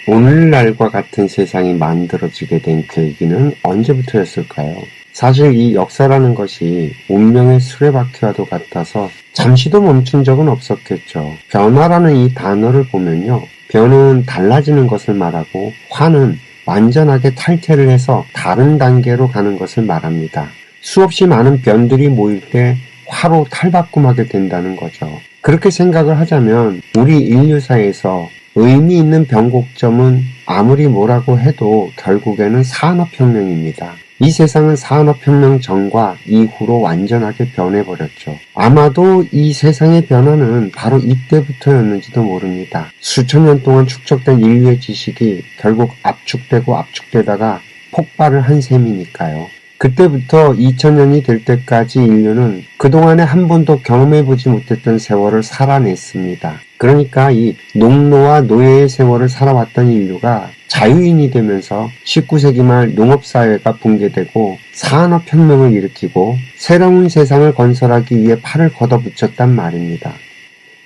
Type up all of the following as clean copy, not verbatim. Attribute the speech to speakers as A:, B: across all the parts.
A: 오늘날과 같은 세상이 만들어지게 된 계기는 언제부터였을까요? 사실 이 역사라는 것이 운명의 수레바퀴와도 같아서 잠시도 멈춘 적은 없었겠죠. 변화라는 이 단어를 보면요. 변은 달라지는 것을 말하고 화는 완전하게 탈퇴를 해서 다른 단계로 가는 것을 말합니다. 수없이 많은 변들이 모일 때 화로 탈바꿈하게 된다는 거죠. 그렇게 생각을 하자면 우리 인류사에서 의미 있는 변곡점은 아무리 뭐라고 해도 결국에는 산업혁명입니다. 이 세상은 산업혁명 전과 이후로 완전하게 변해버렸죠. 아마도 이 세상의 변화는 바로 이때부터였는지도 모릅니다. 수천 년 동안 축적된 인류의 지식이 결국 압축되고 압축되다가 폭발을 한 셈이니까요. 그때부터 2000년이 될 때까지 인류는 그동안에 한 번도 경험해보지 못했던 세월을 살아냈습니다. 그러니까 이 농노와 노예의 세월을 살아왔던 인류가 자유인이 되면서 19세기 말 농업사회가 붕괴되고 산업혁명을 일으키고 새로운 세상을 건설하기 위해 팔을 걷어붙였단 말입니다.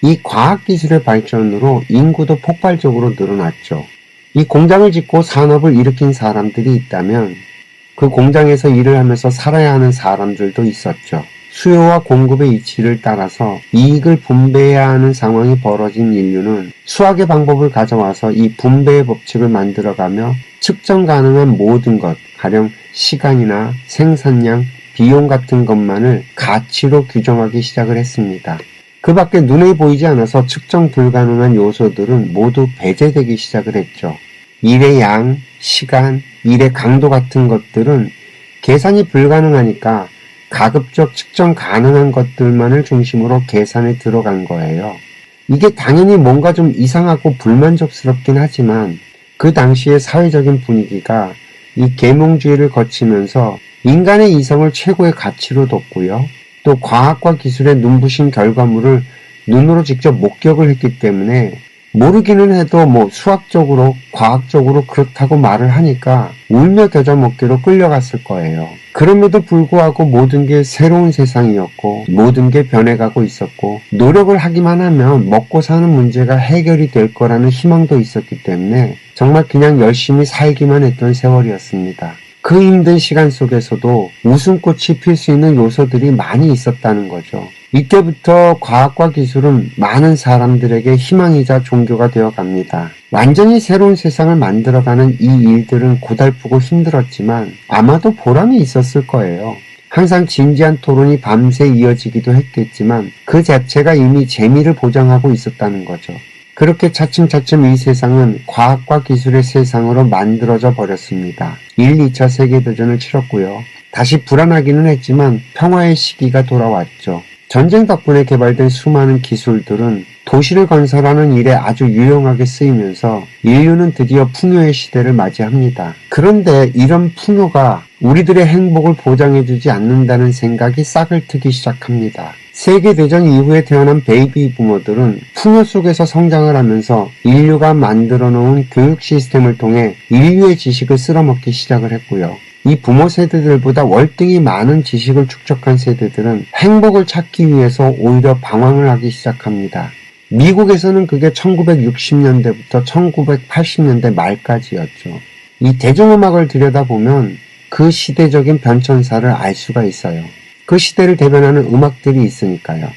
A: 이 과학기술의 발전으로 인구도 폭발적으로 늘어났죠. 이 공장을 짓고 산업을 일으킨 사람들이 있다면 그 공장에서 일을 하면서 살아야 하는 사람들도 있었죠. 수요와 공급의 이치를 따라서 이익을 분배해야 하는 상황이 벌어진 인류는 수학의 방법을 가져와서 이 분배의 법칙을 만들어가며 측정 가능한 모든 것, 가령 시간이나 생산량, 비용 같은 것만을 가치로 규정하기 시작을 했습니다. 그 밖에 눈에 보이지 않아서 측정 불가능한 요소들은 모두 배제되기 시작을 했죠. 일의 양, 시간, 일의 강도 같은 것들은 계산이 불가능하니까 가급적 측정 가능한 것들만을 중심으로 계산에 들어간 거예요. 이게 당연히 뭔가 좀 이상하고 불만족스럽긴 하지만 그 당시의 사회적인 분위기가 이 계몽주의를 거치면서 인간의 이성을 최고의 가치로 뒀고요. 또 과학과 기술의 눈부신 결과물을 눈으로 직접 목격을 했기 때문에 모르기는 해도 수학적으로, 과학적으로 그렇다고 말을 하니까 울며 겨자 먹기로 끌려갔을 거예요. 그럼에도 불구하고 모든 게 새로운 세상이었고 모든 게 변해가고 있었고 노력을 하기만 하면 먹고 사는 문제가 해결이 될 거라는 희망도 있었기 때문에 정말 그냥 열심히 살기만 했던 세월이었습니다. 그 힘든 시간 속에서도 웃음꽃이 필 수 있는 요소들이 많이 있었다는 거죠. 이때부터 과학과 기술은 많은 사람들에게 희망이자 종교가 되어갑니다. 완전히 새로운 세상을 만들어가는 이 일들은 고달프고 힘들었지만 아마도 보람이 있었을 거예요. 항상 진지한 토론이 밤새 이어지기도 했겠지만 그 자체가 이미 재미를 보장하고 있었다는 거죠. 그렇게 차츰차츰 이 세상은 과학과 기술의 세상으로 만들어져 버렸습니다. 1, 2차 세계대전을 치렀고요. 다시 불안하기는 했지만 평화의 시기가 돌아왔죠. 전쟁 덕분에 개발된 수많은 기술들은 도시를 건설하는 일에 아주 유용하게 쓰이면서 인류는 드디어 풍요의 시대를 맞이합니다. 그런데 이런 풍요가 우리들의 행복을 보장해주지 않는다는 생각이 싹을 트기 시작합니다. 세계대전 이후에 태어난 베이비 부모들은 풍요 속에서 성장을 하면서 인류가 만들어 놓은 교육 시스템을 통해 인류의 지식을 쓸어먹기 시작을 했고요. 이 부모 세대들보다 월등히 많은 지식을 축적한 세대들은 행복을 찾기 위해서 오히려 방황을 하기 시작합니다. 미국에서는 그게 1960년대부터 1980년대 말까지였죠. 이 대중음악을 들여다보면 그 시대적인 변천사를 알 수가 있어요. 그 시대를 대변하는 음악들이 있으니까요.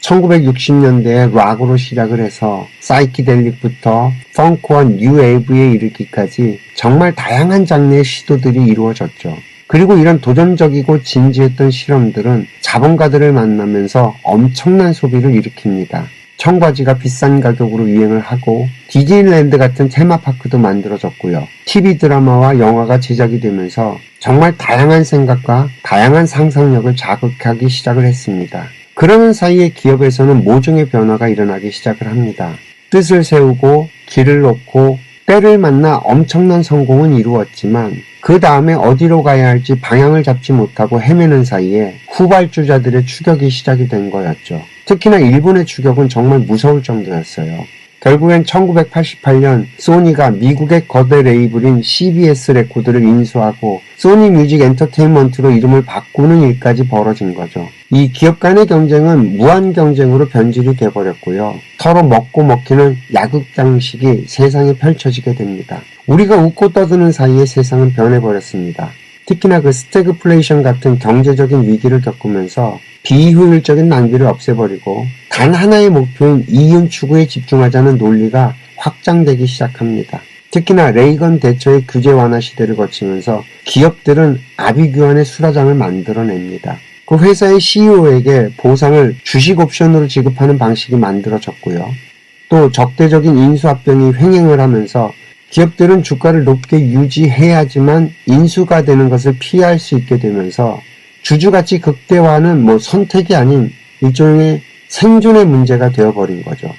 A: 1960년대에 락으로 시작을 해서 사이키델릭부터 펑크와 뉴웨이브에 이르기까지 정말 다양한 장르의 시도들이 이루어졌죠. 그리고 이런 도전적이고 진지했던 실험들은 자본가들을 만나면서 엄청난 소비를 일으킵니다. 청바지가 비싼 가격으로 유행을 하고 디즈니랜드 같은 테마파크도 만들어졌고요. TV 드라마와 영화가 제작이 되면서 정말 다양한 생각과 다양한 상상력을 자극하기 시작을 했습니다. 그러는 사이에 기업에서는 모종의 변화가 일어나기 시작을 합니다. 뜻을 세우고 길을 놓고 때를 만나 엄청난 성공은 이루었지만 그 다음에 어디로 가야 할지 방향을 잡지 못하고 헤매는 사이에 후발주자들의 추격이 시작이 된 거였죠. 특히나 일본의 추격은 정말 무서울 정도였어요. 결국엔 1988년 소니가 미국의 거대 레이블인 CBS 레코드를 인수하고 소니 뮤직 엔터테인먼트로 이름을 바꾸는 일까지 벌어진 거죠. 이 기업 간의 경쟁은 무한 경쟁으로 변질이 돼버렸고요. 서로 먹고 먹히는 약육강식이 세상에 펼쳐지게 됩니다. 우리가 웃고 떠드는 사이에 세상은 변해버렸습니다. 특히나 그 스태그플레이션 같은 경제적인 위기를 겪으면서 비효율적인 낭비를 없애버리고 단 하나의 목표인 이윤 추구에 집중하자는 논리가 확장되기 시작합니다. 특히나 레이건 대처의 규제 완화 시대를 거치면서 기업들은 아비규환의 수라장을 만들어냅니다. 그 회사의 CEO에게 보상을 주식 옵션으로 지급하는 방식이 만들어졌고요. 또 적대적인 인수합병이 횡행을 하면서 기업들은 주가를 높게 유지해야지만 인수가 되는 것을 피할 수 있게 되면서 주주가치 극대화는 선택이 아닌 일종의 생존의 문제가 되어버린 거죠.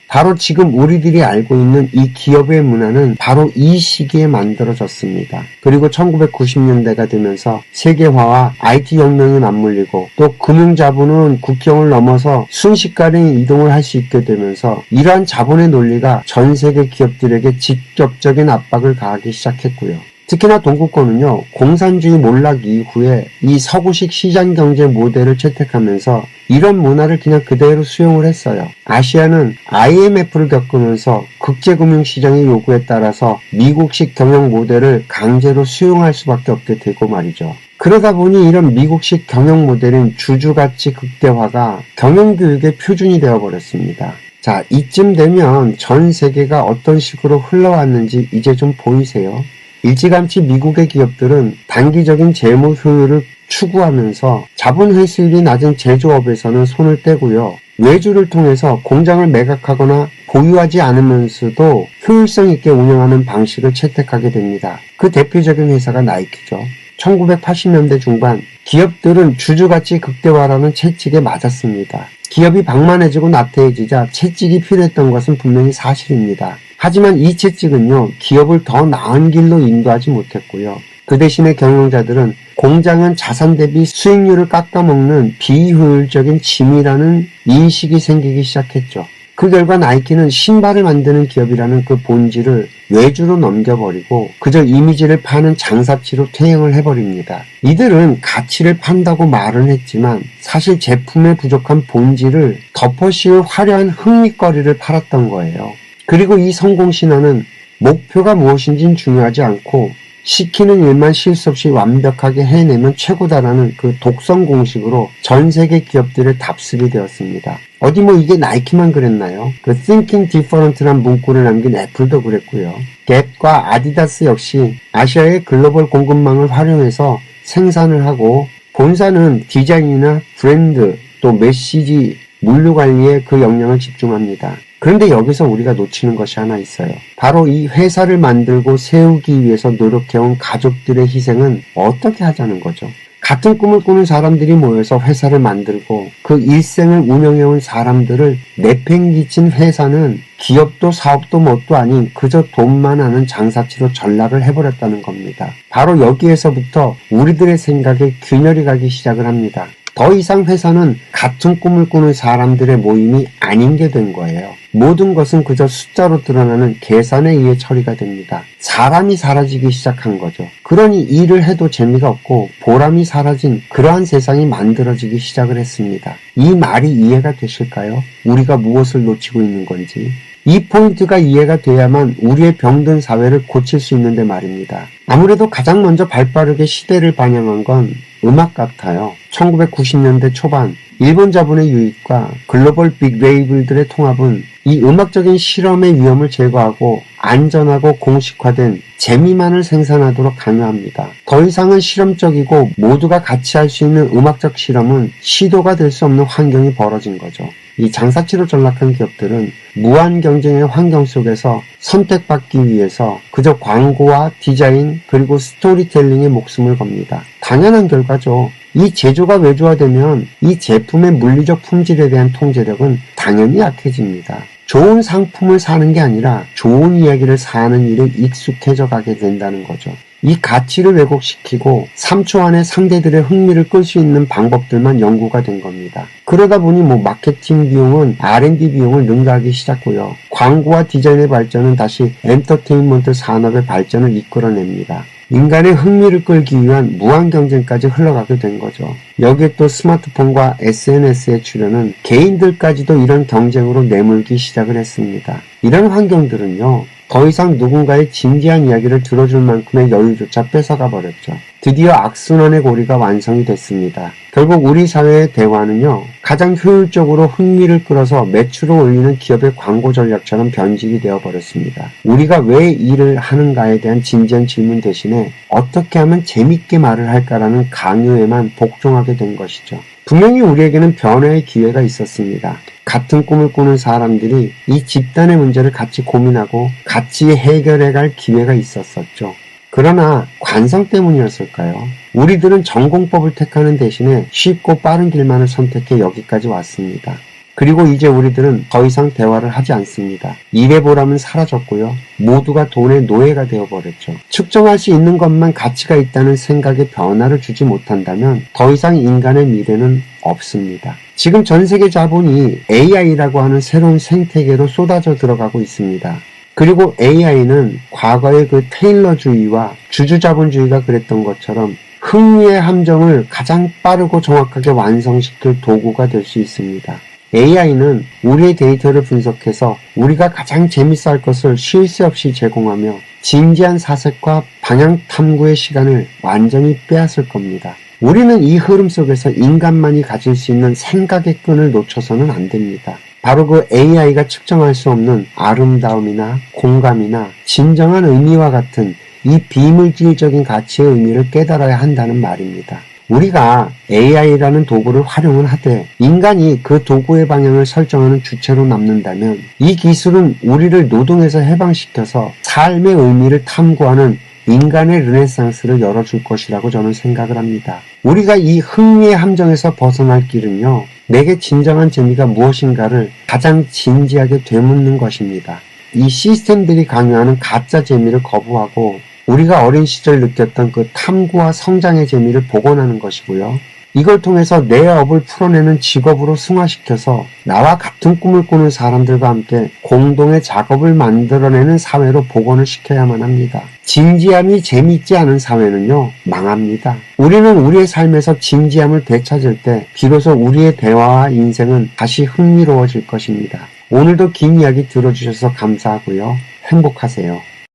A: 바로 지금 우리들이 알고 있는 이 기업의 문화는 바로 이 시기에 만들어졌습니다. 그리고 1990년대가 되면서 세계화와 IT 혁명이 맞물리고 또 금융자본은 국경을 넘어서 순식간에 이동을 할 수 있게 되면서 이러한 자본의 논리가 전 세계 기업들에게 직접적인 압박을 가하기 시작했고요. 특히나 동구권은요, 공산주의 몰락 이후에 이 서구식 시장경제 모델을 채택하면서 이런 문화를 그냥 그대로 수용을 했어요. 아시아는 IMF를 겪으면서 국제금융시장의 요구에 따라서 미국식 경영 모델을 강제로 수용할 수밖에 없게 되고 말이죠. 그러다 보니 이런 미국식 경영 모델인 주주가치 극대화가 경영교육의 표준이 되어버렸습니다. 자, 이쯤 되면 전 세계가 어떤 식으로 흘러왔는지 이제 좀 보이세요? 일찌감치 미국의 기업들은 단기적인 재무 효율을 추구하면서 자본 회수율이 낮은 제조업에서는 손을 떼고요. 외주를 통해서 공장을 매각하거나 보유하지 않으면서도 효율성 있게 운영하는 방식을 채택하게 됩니다. 그 대표적인 회사가 나이키죠. 1980년대 중반 기업들은 주주가치 극대화라는 채찍에 맞았습니다. 기업이 방만해지고 나태해지자 채찍이 필요했던 것은 분명히 사실입니다. 하지만 이 채찍은요, 기업을 더 나은 길로 인도하지 못했고요. 그 대신에 경영자들은 공장은 자산 대비 수익률을 깎아먹는 비효율적인 짐이라는 인식이 생기기 시작했죠. 그 결과 나이키는 신발을 만드는 기업이라는 그 본질을 외주로 넘겨버리고 그저 이미지를 파는 장사치로 퇴행을 해버립니다. 이들은 가치를 판다고 말은 했지만 사실 제품의 부족한 본질을 덮어씌울 화려한 흥미거리를 팔았던 거예요. 그리고 이 성공신화는 목표가 무엇인지는 중요하지 않고 시키는 일만 실수 없이 완벽하게 해내면 최고다라는 그 독성 공식으로 전 세계 기업들의 답습이 되었습니다. 어디 이게 나이키만 그랬나요? 그 Thinking Different란 문구를 남긴 애플도 그랬고요. 갭과 아디다스 역시 아시아의 글로벌 공급망을 활용해서 생산을 하고 본사는 디자인이나 브랜드 또 메시지, 물류 관리에 그 역량을 집중합니다. 그런데 여기서 우리가 놓치는 것이 하나 있어요. 바로 이 회사를 만들고 세우기 위해서 노력해온 가족들의 희생은 어떻게 하자는 거죠? 같은 꿈을 꾸는 사람들이 모여서 회사를 만들고 그 일생을 운영해온 사람들을 내팽개친 회사는 기업도 사업도 뭣도 아닌 그저 돈만 하는 장사치로 전락을 해버렸다는 겁니다. 바로 여기에서부터 우리들의 생각에 균열이 가기 시작을 합니다. 더 이상 회사는 같은 꿈을 꾸는 사람들의 모임이 아닌 게 된 거예요. 모든 것은 그저 숫자로 드러나는 계산에 의해 처리가 됩니다. 사람이 사라지기 시작한 거죠. 그러니 일을 해도 재미가 없고 보람이 사라진 그러한 세상이 만들어지기 시작을 했습니다. 이 말이 이해가 되실까요? 우리가 무엇을 놓치고 있는 건지. 이 포인트가 이해가 돼야만 우리의 병든 사회를 고칠 수 있는데 말입니다. 아무래도 가장 먼저 발빠르게 시대를 반영한 건 음악 같아요. 1990년대 초반 일본 자본의 유입과 글로벌 빅 레이블들의 통합은 이 음악적인 실험의 위험을 제거하고 안전하고 공식화된 재미만을 생산하도록 강요합니다. 더 이상은 실험적이고 모두가 같이 할 수 있는 음악적 실험은 시도가 될 수 없는 환경이 벌어진 거죠. 이 장사치로 전락한 기업들은 무한 경쟁의 환경 속에서 선택받기 위해서 그저 광고와 디자인 그리고 스토리텔링에 목숨을 겁니다. 당연한 결과죠. 이 제조가 외주화되면 이 제품의 물리적 품질에 대한 통제력은 당연히 약해집니다. 좋은 상품을 사는 게 아니라 좋은 이야기를 사는 일에 익숙해져 가게 된다는 거죠. 이 가치를 왜곡시키고 3초 안에 상대들의 흥미를 끌 수 있는 방법들만 연구가 된 겁니다. 그러다 보니 마케팅 비용은 R&D 비용을 능가하기 시작고요. 광고와 디자인의 발전은 다시 엔터테인먼트 산업의 발전을 이끌어냅니다. 인간의 흥미를 끌기 위한 무한 경쟁까지 흘러가게 된 거죠. 여기에 또 스마트폰과 SNS의 출현은 개인들까지도 이런 경쟁으로 내몰기 시작을 했습니다. 이런 환경들은요, 더 이상 누군가의 진지한 이야기를 들어줄 만큼의 여유조차 뺏어가 버렸죠. 드디어 악순환의 고리가 완성이 됐습니다. 결국 우리 사회의 대화는요, 가장 효율적으로 흥미를 끌어서 매출을 올리는 기업의 광고 전략처럼 변질이 되어버렸습니다. 우리가 왜 일을 하는가에 대한 진지한 질문 대신에 어떻게 하면 재밌게 말을 할까라는 강요에만 복종하게 된 것이죠. 분명히 우리에게는 변화의 기회가 있었습니다. 같은 꿈을 꾸는 사람들이 이 집단의 문제를 같이 고민하고 같이 해결해갈 기회가 있었었죠. 그러나 관성 때문이었을까요? 우리들은 전공법을 택하는 대신에 쉽고 빠른 길만을 선택해 여기까지 왔습니다. 그리고 이제 우리들은 더 이상 대화를 하지 않습니다. 일의 보람은 사라졌고요. 모두가 돈의 노예가 되어버렸죠. 측정할 수 있는 것만 가치가 있다는 생각에 변화를 주지 못한다면 더 이상 인간의 미래는 없습니다. 지금 전 세계 자본이 AI라고 하는 새로운 생태계로 쏟아져 들어가고 있습니다. 그리고 AI는 과거의 그 테일러주의와 주주자본주의가 그랬던 것처럼 흥미의 함정을 가장 빠르고 정확하게 완성시킬 도구가 될 수 있습니다. AI는 우리의 데이터를 분석해서 우리가 가장 재밌어 할 것을 쉴 새 없이 제공하며 진지한 사색과 방향 탐구의 시간을 완전히 빼앗을 겁니다. 우리는 이 흐름 속에서 인간만이 가질 수 있는 생각의 끈을 놓쳐서는 안 됩니다. 바로 그 AI가 측정할 수 없는 아름다움이나 공감이나 진정한 의미와 같은 이 비물질적인 가치의 의미를 깨달아야 한다는 말입니다. 우리가 AI라는 도구를 활용은 하되 인간이 그 도구의 방향을 설정하는 주체로 남는다면 이 기술은 우리를 노동에서 해방시켜서 삶의 의미를 탐구하는 인간의 르네상스를 열어줄 것이라고 저는 생각을 합니다. 우리가 이 흥미의 함정에서 벗어날 길은요, 내게 진정한 재미가 무엇인가를 가장 진지하게 되묻는 것입니다. 이 시스템들이 강요하는 가짜 재미를 거부하고 우리가 어린 시절 느꼈던 그 탐구와 성장의 재미를 복원하는 것이고요. 이걸 통해서 내 업을 풀어내는 직업으로 승화시켜서 나와 같은 꿈을 꾸는 사람들과 함께 공동의 작업을 만들어내는 사회로 복원을 시켜야만 합니다. 진지함이 재미있지 않은 사회는요, 망합니다. 우리는 우리의 삶에서 진지함을 되찾을 때 비로소 우리의 대화와 인생은 다시 흥미로워질 것입니다. 오늘도 긴 이야기 들어주셔서 감사하고요. 행복하세요.